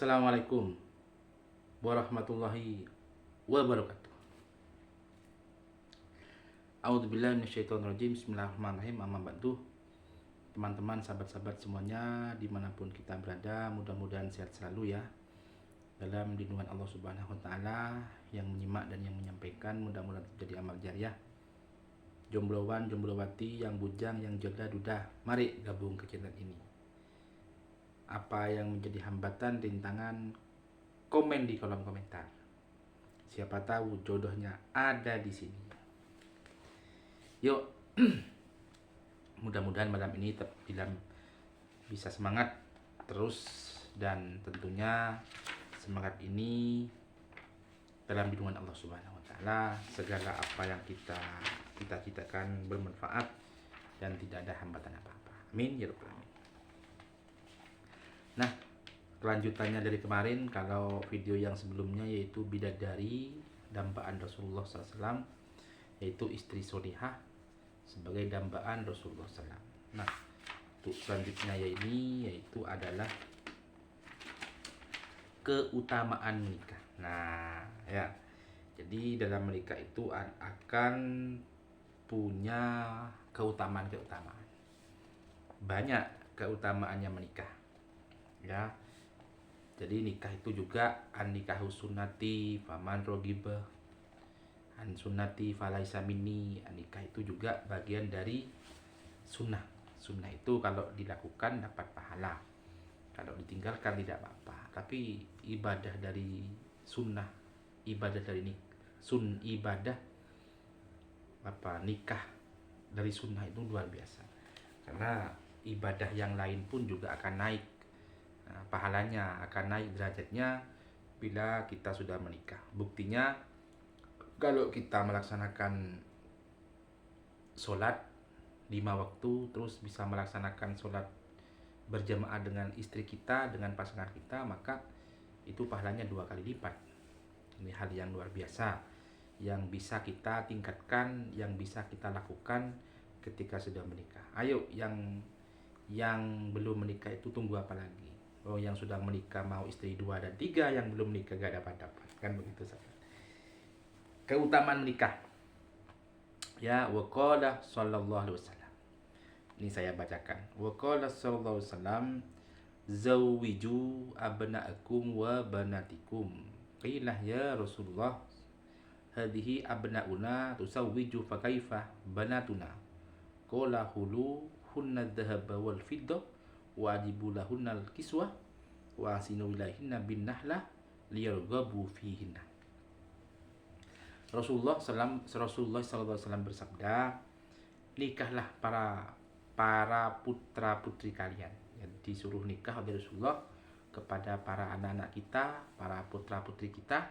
Assalamualaikum warahmatullahi wabarakatuh. A'udzubillahi minasyaitonirrajim. Bismillahirrahmanirrahim. Amma ba'du. Teman-teman, sahabat-sahabat semuanya dimanapun kita berada, mudah-mudahan sehat selalu ya, dalam lindungan Allah Subhanahu wa Ta'ala. Yang menyimak dan yang menyampaikan mudah-mudahan jadi amal jariah. Jomblowan, jomblowati, yang bujang, yang jodoh duda, mari gabung ke channel ini. Apa yang menjadi hambatan, rintangan, komen di kolom komentar. Siapa tahu jodohnya ada di sini. Yuk, mudah-mudahan malam ini bisa semangat terus, dan tentunya semangat ini dalam lindungan Allah Subhanahu wa Ta'ala. Segala apa yang kita cita-citakan bermanfaat dan tidak ada hambatan apa-apa. Amin ya rabbal alamin. Nah, kelanjutannya dari kemarin, kalau video yang sebelumnya yaitu bidadari dambaan Rasulullah SAW, yaitu istri solihah sebagai dambaan Rasulullah SAW. Nah, untuk selanjutnya yaitu adalah keutamaan menikah. Nah, ya. Jadi dalam menikah itu akan punya keutamaan-keutamaan. Banyak keutamaannya menikah. Ya. Jadi nikah itu juga an-nikahu sunnati faman rogiba an sunnati falaisa minni. Nikah itu juga bagian dari sunnah. Sunnah itu kalau dilakukan dapat pahala, kalau ditinggalkan tidak apa-apa. Tapi ibadah dari sunnah, ibadah dari ibadah nikah dari sunnah itu luar biasa. Karena ibadah yang lain pun juga akan naik, pahalanya akan naik derajatnya bila kita sudah menikah. Buktinya kalau kita melaksanakan sholat 5 waktu, terus bisa melaksanakan sholat berjamaah dengan istri kita, dengan pasangan kita, maka itu pahalanya 2 kali lipat. Ini hal yang luar biasa yang bisa kita tingkatkan, yang bisa kita lakukan ketika sudah menikah. Ayo yang belum menikah itu tunggu apa lagi? Oh, yang sudah menikah mau istri 2 dan 3, yang belum menikah gak dapat-dapat. Kan begitu saja. Keutamaan menikah. Ya, waqala sallallahu alaihi wasallam. Ini saya bacakan. Waqala sallallahu alaihi wasallam, zawwiju abna'akum wa banatikum. Qila ya Rasulullah, hadhihi abna'una tusawwiju fa kaifa banatuna? Qala hulu hunna dhahaba wal fiddah wa ajibu lahunna al kiswah wa asinu ilaihinna bin nahlah liyarghabu fihinna. Rasulullah SAW bersabda, nikahlah para putra putri kalian. Jadi disuruh nikah oleh Rasulullah kepada para anak-anak kita, para putra putri kita.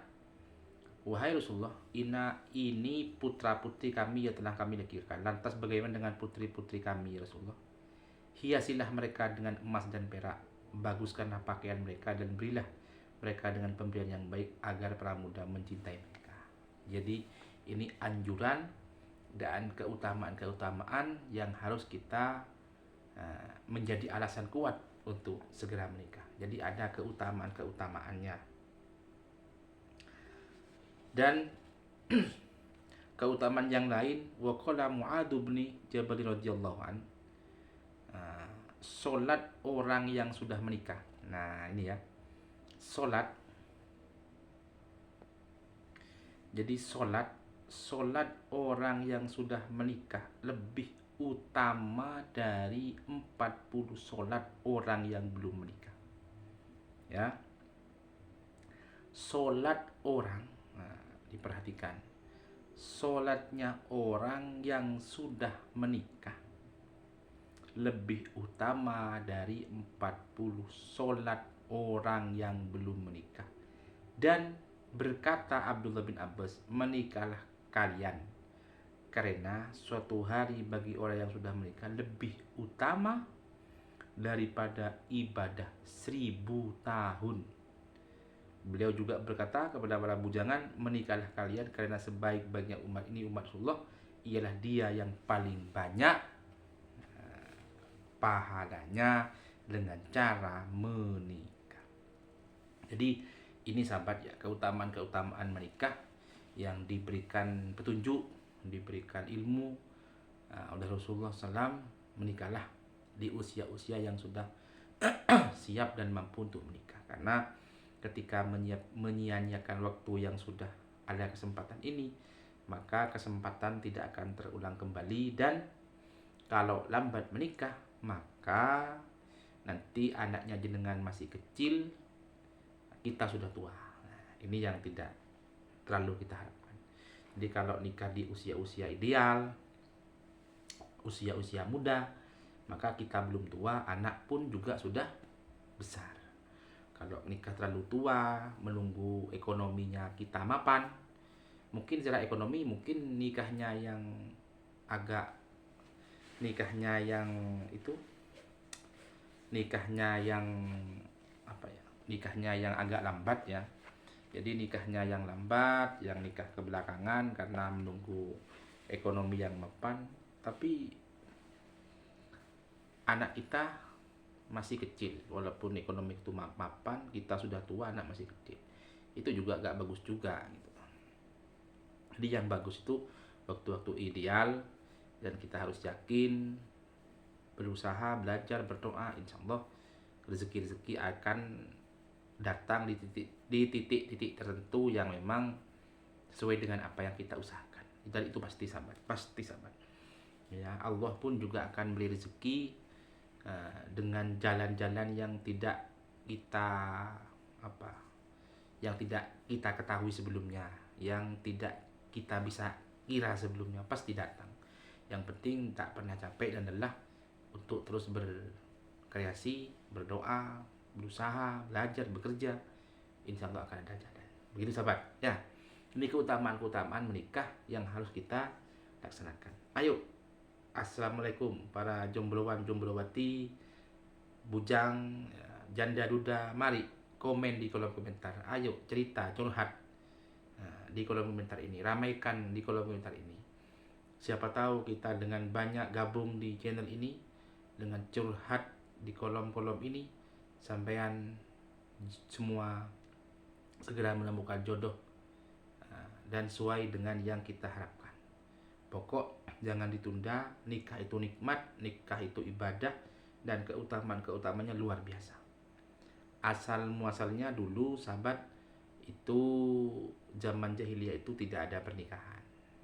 Wahai Rasulullah, ini putra putri kami yang telah kami lahirkan. Lantas bagaimana dengan putri putri kami ya Rasulullah? Hiasilah mereka dengan emas dan perak, baguskanlah pakaian mereka, dan berilah mereka dengan pemberian yang baik agar para muda mencintai mereka. Jadi ini anjuran dan keutamaan-keutamaan yang harus kita menjadi alasan kuat untuk segera menikah. Jadi ada keutamaan-keutamaannya. Dan keutamaan yang lain, waqala Mu'adz bin Jabal radhiyallahu an, salat orang yang sudah menikah. Nah, ini ya. Salat. Jadi salat orang yang sudah menikah lebih utama dari 40 salat orang yang belum menikah. Ya. Salat orang, nah, diperhatikan. Salatnya orang yang sudah menikah lebih utama dari 40 salat orang yang belum menikah. Dan berkata Abdullah bin Abbas, menikahlah kalian, karena suatu hari bagi orang yang sudah menikah lebih utama daripada ibadah 1000 tahun. Beliau juga berkata kepada para bujangan, menikahlah kalian karena sebaik-baiknya umat ini, umat Rasulullah, ialah dia yang paling banyak pahalanya dengan cara menikah. Jadi ini sahabat ya, keutamaan-keutamaan menikah yang diberikan petunjuk, diberikan ilmu oleh Rasulullah SAW. Menikahlah di usia-usia yang sudah siap dan mampu untuk menikah. Karena ketika menyia-nyiakan waktu yang sudah ada kesempatan ini, maka kesempatan tidak akan terulang kembali. Dan kalau lambat menikah, maka nanti anaknya jenengan masih kecil, kita sudah tua. Nah, ini yang tidak terlalu kita harapkan. Jadi kalau nikah di usia-usia ideal, usia-usia muda, maka kita belum tua, anak pun juga sudah besar. Kalau nikah terlalu tua, menunggu ekonominya kita mapan, mungkin secara ekonomi mungkin nikahnya yang agak nikahnya yang itu nikahnya yang apa ya nikahnya yang agak lambat ya. Jadi nikahnya yang lambat, yang nikah kebelakangan karena menunggu ekonomi yang mapan, tapi anak kita masih kecil. Walaupun ekonomi itu mapan, kita sudah tua, anak masih kecil, itu juga gak bagus juga gitu. Jadi yang bagus itu waktu-waktu ideal, dan kita harus yakin, berusaha, belajar, berdoa, insya Allah rezeki-rezeki akan datang di titik-titik tertentu yang memang sesuai dengan apa yang kita usahakan. Dan itu pasti sahabat, ya. Allah pun juga akan beri rezeki dengan jalan-jalan yang tidak kita ketahui sebelumnya, yang tidak kita bisa kira sebelumnya, pasti datang. Yang penting tak pernah capek dan lelah untuk terus berkreasi, berdoa, berusaha, belajar, bekerja, insya Allah akan ada jalan. Begitu sahabat ya. Ini keutamaan menikah yang harus kita laksanakan. Ayo, assalamualaikum para jomblowan, jomblowati, bujang, janda duda, mari komen di kolom komentar. Ayo cerita, curhat di kolom komentar ini, ramaikan di kolom komentar ini. Siapa tahu kita dengan banyak gabung di channel ini, dengan curhat di kolom-kolom ini, sampean semua segera menemukan jodoh dan sesuai dengan yang kita harapkan. Pokok jangan ditunda. Nikah itu nikmat, nikah itu ibadah, dan keutamaan-keutamanya luar biasa. Asal muasalnya dulu sahabat, itu zaman jahiliyah itu tidak ada pernikahan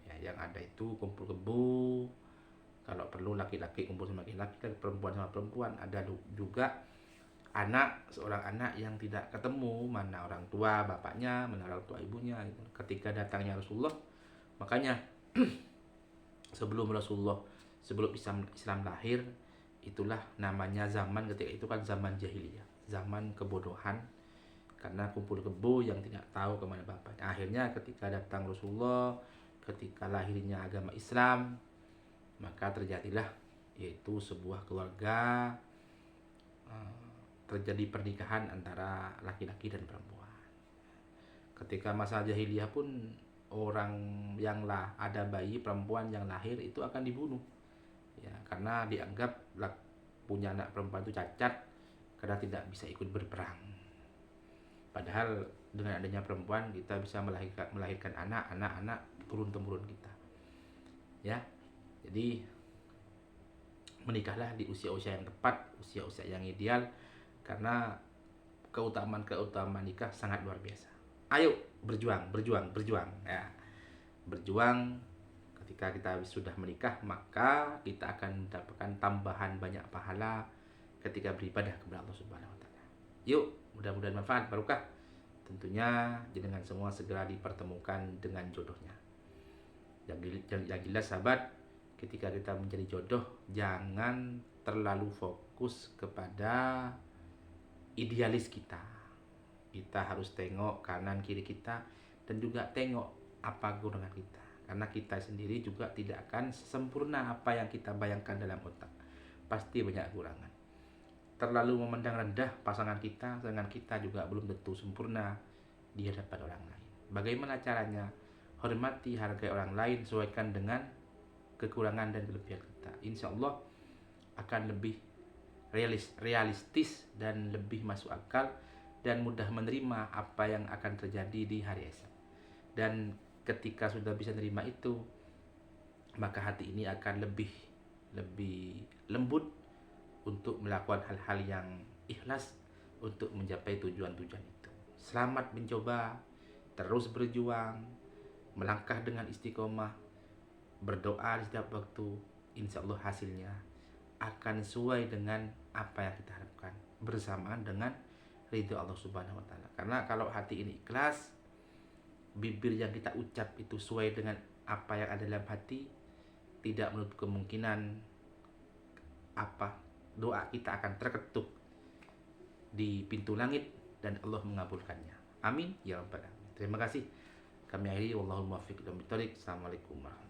ya. Yang ada itu kumpul kebo, kalau perlu laki-laki kumpul sama laki-laki, perempuan sama perempuan. Ada juga seorang anak yang tidak ketemu mana orang tua bapaknya, mana orang tua ibunya. Ketika datangnya Rasulullah, makanya sebelum Islam lahir, itulah namanya zaman ketika itu kan zaman jahiliyah, zaman kebodohan, karena kumpul kebo yang tidak tahu kemana bapaknya. Akhirnya ketika datang Rasulullah, ketika lahirnya agama Islam, maka terjadilah yaitu sebuah keluarga, terjadi pernikahan antara laki-laki dan perempuan. Ketika masa jahiliyah pun orang yang ada bayi perempuan yang lahir itu akan dibunuh ya, karena dianggap punya anak perempuan itu cacat karena tidak bisa ikut berperang. Padahal dengan adanya perempuan kita bisa melahirkan anak turun-temurun kita ya. Jadi menikahlah di usia-usia yang tepat, usia-usia yang ideal, karena keutamaan nikah sangat luar biasa. Ayo berjuang ya. Berjuang. Ketika kita sudah menikah, maka kita akan mendapatkan tambahan banyak pahala ketika beribadah kepada Allah Subhanahu wa taala. Yuk, mudah-mudahan manfaat barokah. Tentunya jenengan semua segera dipertemukan dengan jodohnya. Yang jelas sahabat, ketika kita mencari jodoh, jangan terlalu fokus kepada idealis kita. Kita harus tengok kanan kiri kita, dan juga tengok apa kekurangan kita. Karena kita sendiri juga tidak akan sempurna apa yang kita bayangkan dalam otak. Pasti banyak kekurangan. Terlalu memandang rendah pasangan kita, sedangkan kita juga belum tentu sempurna di hadapan orang lain. Bagaimana caranya? Hormati, hargai orang lain, sesuaikan dengan kekurangan dan kelebihan kita. Insya Allah akan lebih realistis dan lebih masuk akal, dan mudah menerima apa yang akan terjadi di hari esok. Dan ketika sudah bisa menerima itu, maka hati ini akan lebih lembut untuk melakukan hal-hal yang ikhlas untuk mencapai tujuan-tujuan itu. Selamat mencoba, terus berjuang, melangkah dengan istiqomah, berdoa di setiap waktu. Insya Allah hasilnya akan sesuai dengan apa yang kita harapkan, bersamaan dengan ridho Allah Subhanahu wa Ta'ala. Karena kalau hati ini ikhlas, bibir yang kita ucap itu sesuai dengan apa yang ada dalam hati, tidak menutup kemungkinan doa kita akan terketuk di pintu langit dan Allah mengabulkannya. Amin ya rabbal alamin. Terima kasih. Kami akhiri, wallahul muwaffiq ila aqwamit thoriq. Assalamualaikum warahmatullahi wabarakatuh.